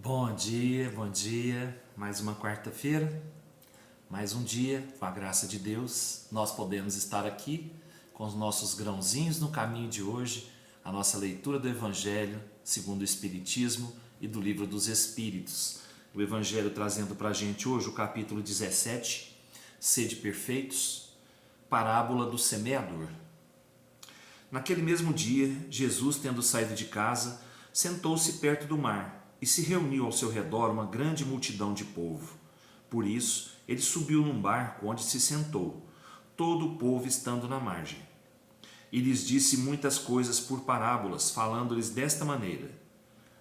Bom dia, bom dia. Mais uma quarta-feira, mais um dia, com a graça de Deus, nós podemos estar aqui com os nossos grãozinhos no caminho de hoje, a nossa leitura do Evangelho segundo o Espiritismo e do Livro dos Espíritos. O Evangelho trazendo para a gente hoje o capítulo 17, Sede Perfeitos, parábola do semeador. Naquele mesmo dia, Jesus, tendo saído de casa, sentou-se perto do mar e se reuniu ao seu redor uma grande multidão de povo. Por isso, ele subiu num barco onde se sentou, todo o povo estando na margem. E lhes disse muitas coisas por parábolas, falando-lhes desta maneira: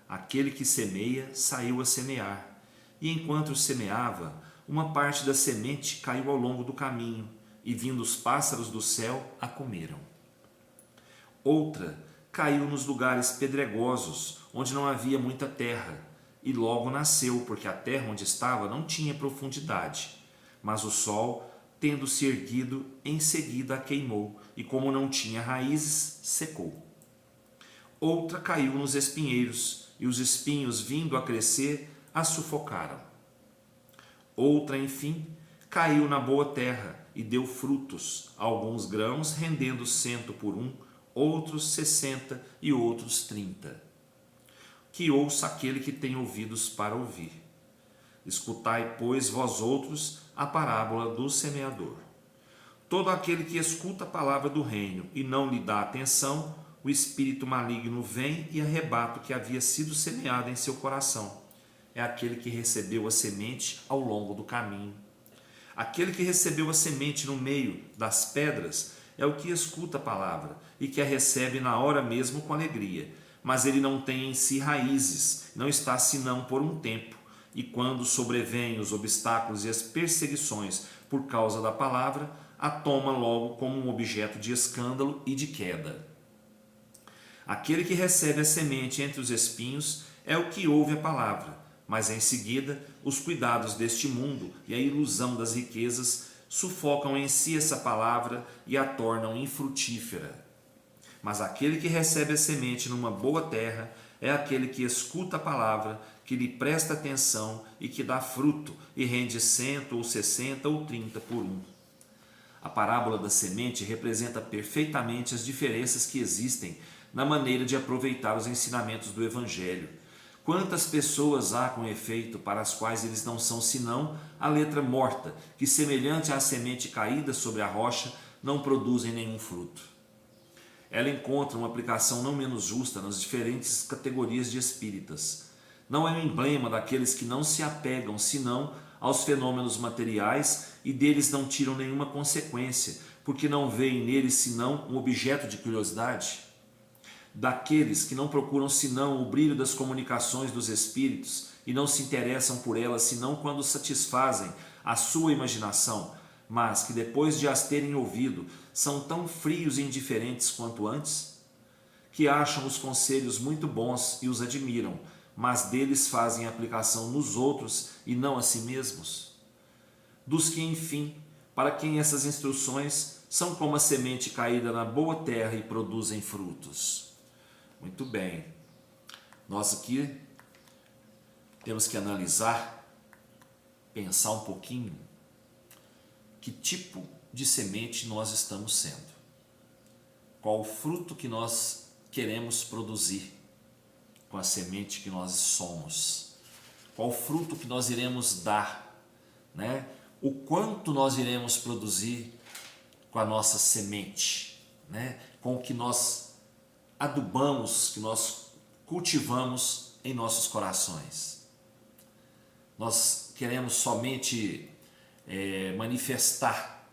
Aquele que semeia saiu a semear, e enquanto semeava, uma parte da semente caiu ao longo do caminho, e vindo os pássaros do céu a comeram. Outra caiu nos lugares pedregosos, onde não havia muita terra, e logo nasceu, porque a terra onde estava não tinha profundidade. Mas o sol, tendo-se erguido, em seguida a queimou, e como não tinha raízes, secou. Outra caiu nos espinheiros, e os espinhos, vindo a crescer, a sufocaram. Outra, enfim, caiu na boa terra, e deu frutos, alguns grãos rendendo 100 por um, outros 60 e outros 30. Que ouça aquele que tem ouvidos para ouvir. Escutai, pois, vós outros, a parábola do semeador. Todo aquele que escuta a palavra do reino e não lhe dá atenção, o espírito maligno vem e arrebata o que havia sido semeado em seu coração. É aquele que recebeu a semente ao longo do caminho. Aquele que recebeu a semente no meio das pedras é o que escuta a palavra e que a recebe na hora mesmo com alegria, mas ele não tem em si raízes, não está senão por um tempo, e quando sobrevêm os obstáculos e as perseguições por causa da palavra, a toma logo como um objeto de escândalo e de queda. Aquele que recebe a semente entre os espinhos é o que ouve a palavra, mas em seguida os cuidados deste mundo e a ilusão das riquezas sufocam em si essa palavra e a tornam infrutífera. Mas aquele que recebe a semente numa boa terra é aquele que escuta a palavra, que lhe presta atenção e que dá fruto e rende 100 ou 60 ou 30 por um. A parábola da semente representa perfeitamente as diferenças que existem na maneira de aproveitar os ensinamentos do Evangelho. Quantas pessoas há com efeito para as quais eles não são senão a letra morta, que semelhante à semente caída sobre a rocha, não produzem nenhum fruto. Ela encontra uma aplicação não menos justa nas diferentes categorias de espíritas. Não é um emblema daqueles que não se apegam senão aos fenômenos materiais e deles não tiram nenhuma consequência, porque não veem neles senão um objeto de curiosidade. Daqueles que não procuram senão o brilho das comunicações dos espíritos e não se interessam por elas senão quando satisfazem a sua imaginação, mas que depois de as terem ouvido são tão frios e indiferentes quanto antes, que acham os conselhos muito bons e os admiram, mas deles fazem aplicação nos outros e não a si mesmos. Dos que, enfim, para quem essas instruções são como a semente caída na boa terra e produzem frutos. Muito bem, nós aqui temos que analisar, pensar um pouquinho que tipo de semente nós estamos sendo, qual o fruto que nós queremos produzir com a semente que nós somos, qual o fruto que nós iremos dar, né? O quanto nós iremos produzir com a nossa semente, né? Com o que nós adubamos, que nós cultivamos em nossos corações. Nós queremos somente manifestar,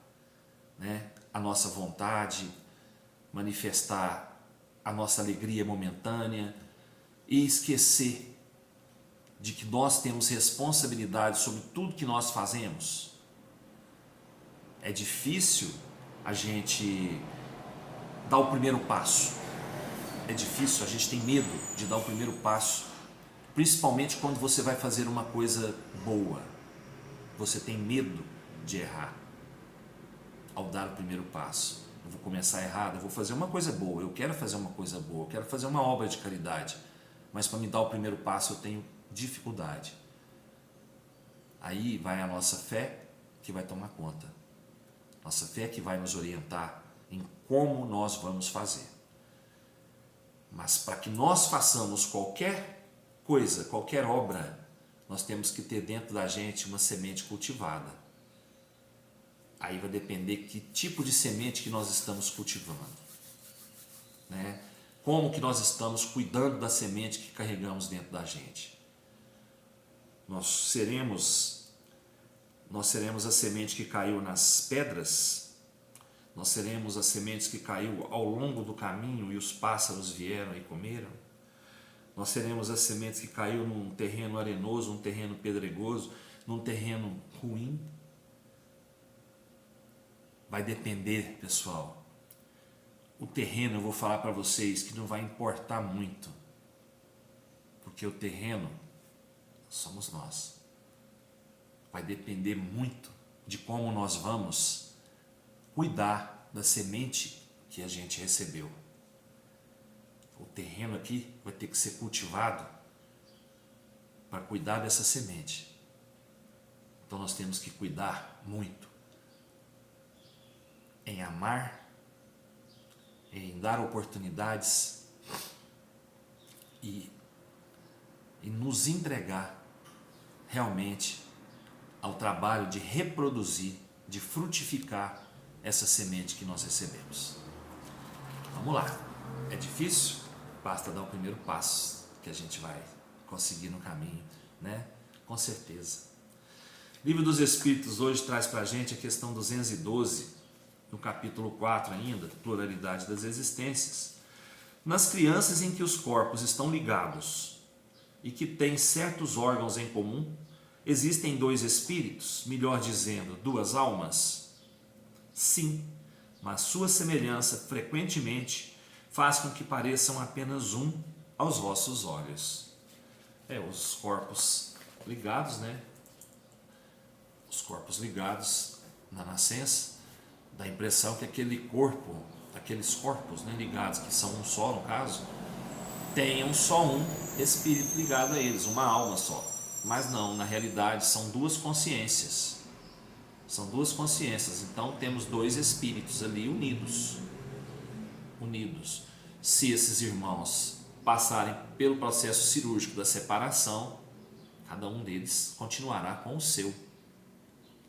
né, a nossa vontade, manifestar a nossa alegria momentânea e esquecer de que nós temos responsabilidade sobre tudo que nós fazemos. É difícil a gente dar o primeiro passo. É difícil, a gente tem medo de dar o primeiro passo, principalmente quando você vai fazer uma coisa boa. Você tem medo de errar ao dar o primeiro passo. Eu vou começar errado, eu vou fazer uma coisa boa, eu quero fazer uma coisa boa, eu quero fazer uma obra de caridade, mas para me dar o primeiro passo eu tenho dificuldade. Aí vai a nossa fé que vai tomar conta. Nossa fé que vai nos orientar em como nós vamos fazer. Mas para que nós façamos qualquer coisa, qualquer obra, nós temos que ter dentro da gente uma semente cultivada. Aí vai depender que tipo de semente que nós estamos cultivando, né? Como que nós estamos cuidando da semente que carregamos dentro da gente. Nós seremos a semente que caiu nas pedras, nós seremos as sementes que caiu ao longo do caminho e os pássaros vieram e comeram. Nós seremos as sementes que caiu num terreno arenoso, num terreno pedregoso, num terreno ruim. Vai depender, pessoal. O terreno, eu vou falar para vocês que não vai importar muito, porque o terreno somos nós. Vai depender muito de como nós vamos cuidar da semente que a gente recebeu. O terreno aqui vai ter que ser cultivado para cuidar dessa semente. Então nós temos que cuidar muito em amar, em dar oportunidades e nos entregar realmente ao trabalho de reproduzir, de frutificar essa semente que nós recebemos. Vamos lá, é difícil? Basta dar o primeiro passo que a gente vai conseguir no caminho, né? Com certeza. O Livro dos Espíritos hoje traz para a gente a questão 212, no capítulo 4 ainda, pluralidade das existências. Nas crianças em que os corpos estão ligados e que têm certos órgãos em comum, existem dois espíritos, melhor dizendo, duas almas? Sim, mas sua semelhança frequentemente faz com que pareçam apenas um aos vossos olhos. Os corpos ligados, né? Os corpos ligados na nascença, dá a impressão que aquele corpo, aqueles corpos, né, ligados, que são um só no caso, tenham só um espírito ligado a eles, uma alma só. Mas não, na realidade são duas consciências. São duas consciências, então temos dois espíritos ali unidos. Se esses irmãos passarem pelo processo cirúrgico da separação, cada um deles continuará com o seu,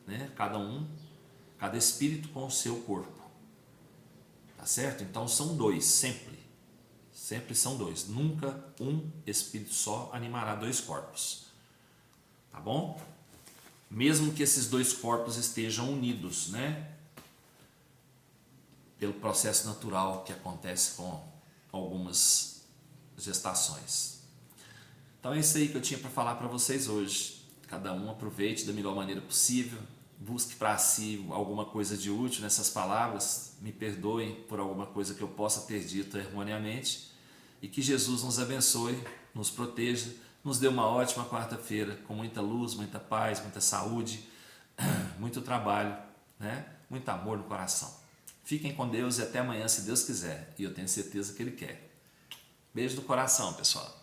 né? Cada espírito com o seu corpo, tá certo? Então são dois, sempre são dois, nunca um espírito só animará dois corpos, tá bom? Mesmo que esses dois corpos estejam unidos, né? Pelo processo natural que acontece com algumas gestações. Então é isso aí que eu tinha para falar para vocês hoje. Cada um aproveite da melhor maneira possível, busque para si alguma coisa de útil nessas palavras, me perdoem por alguma coisa que eu possa ter dito erroneamente, e que Jesus nos abençoe, nos proteja, nos dê uma ótima quarta-feira, com muita luz, muita paz, muita saúde, muito trabalho, né? Muito amor no coração. Fiquem com Deus e até amanhã, se Deus quiser, e eu tenho certeza que Ele quer. Beijo do coração, pessoal.